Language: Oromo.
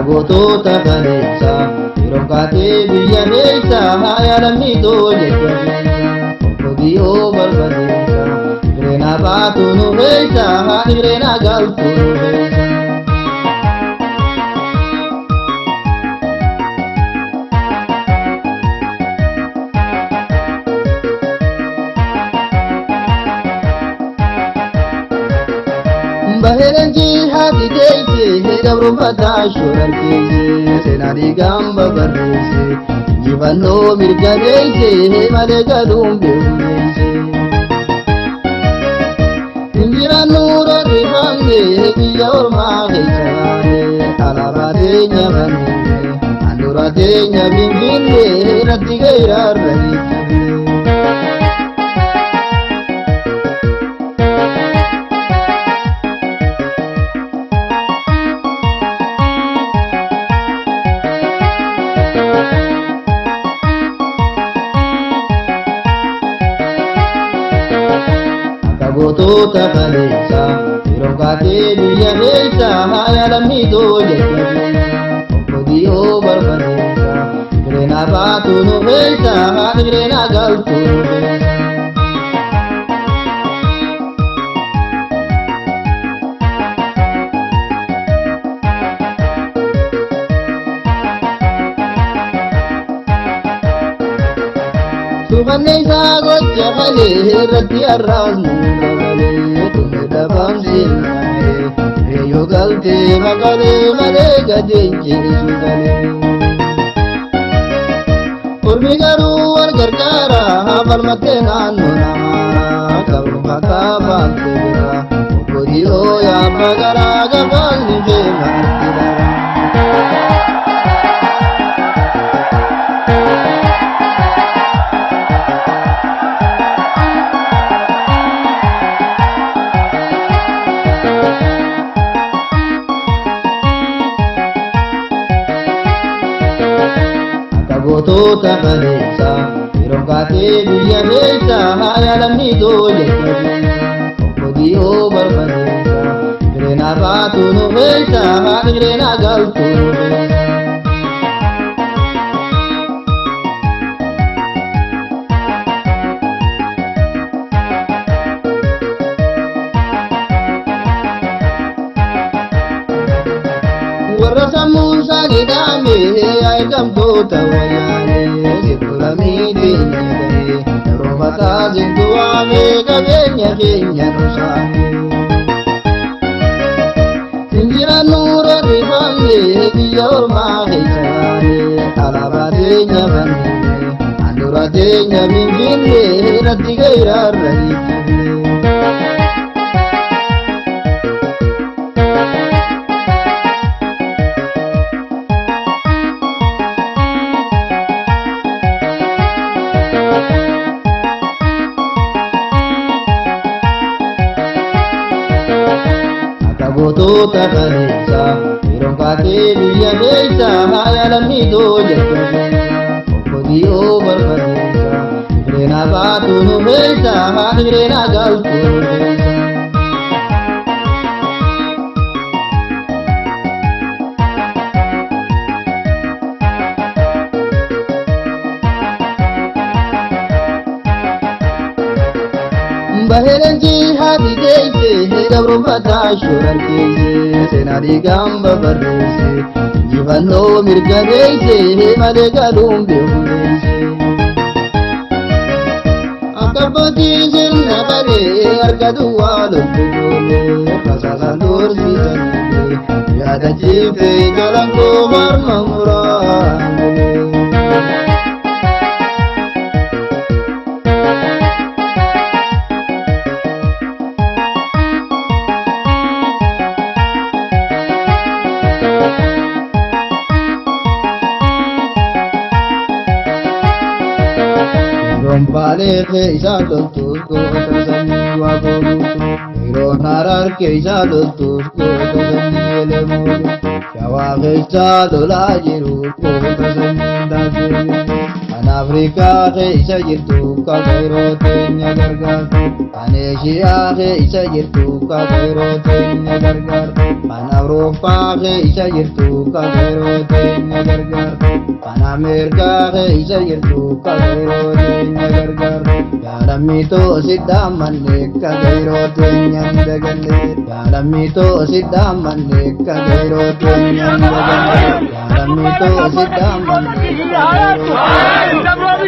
Gotoota kaleessa yeroo kaatee biyya keessa haaya lammii tole Obbodiyoo barbadeessa Ireena baatu nu keessa Ireena galtu nu keessa Baheeran jihadi keesse gabrumfata shoran keesse Seenaadhi gamba barreesse Jibannoo mirga keesse malee galuun beekumneesse Injiraan nuura rifamne biyya ormaa keessa baane Alaabaa teenya banne handhuura teenya finfinne irratti gairaarra hiikkifne Gotoota kaleessa yeroo kaatee biyya keessa haaya lammii tole Obbodiyoo barbadeessa Ireena baatu nu keessa Ireena galtu nu keessa Suufanne isaa gocha malee irratti arraasnu Yo galte magale male gajenje sugale Urmi garu war gargara falmate nanu nama Kabru mata bante bira Obbodiyoo ya magara gabal nije martidara Gotoota kaleessa yeroo kaatee biyya keessa haaya lammii tole Obbodiyoo barbadeessa Ireena baatu nu keessa Ireena galtu nu keessa Warra sammuun isaanii dhaame ayyaamtoota wayyaanee Sibbula miidheenya gahee yeroo mataa zintu waamee qabeenya keenya nusaame Injiraan nuura rifamne biyya ormaa keessa baane Alaabaa teenya banne handhuura teenya finfinne irratti gairaarra hiikkifne Gotoota kaleessa yeroo kaatee biyya keessa haaya lammii tole Obbodiyoo barbadeessa Ireena baatu nu keessa Ireena galtu nu keessa Baheeran jihadi keesse gabrumfata shoran keesse Seenaadhi gamba barreesse Jibannoo mirga keesse malee galuun beekumneesse Akka abbootiin sirna baree argatu waa loltu ijoollee Rasaasaan doorsisanii yaadachiifte jalaan koo marma muraangulee Somaalee keessa loltuus goota sanyii waaqoo guutuu. Yeroon harar keessa loltuus goota sanyii elemuutu. Shawaa keessa lolaa jiru goota sanyii taasifamuu. Kan Afrikaa keessa jirtu akka yeroo teenya gargaartu. Kan Eeshiyaa keessa jirtu akka yeroo teenya gargaartu. Kan Awurooppaa keessa jirtu akka yeroo teenya gargaartu. Kan Ameerikaa keessa jirtu akka yeroo teenya gargaartu. Jaalammitoo siddaa manne akka yeroo teenya hin daganne. Jaalammitoo siddaa manne akka yeroo teenya hin daganne. Jaalammitoo siddaa manne akka yeroo teenya hin daganne.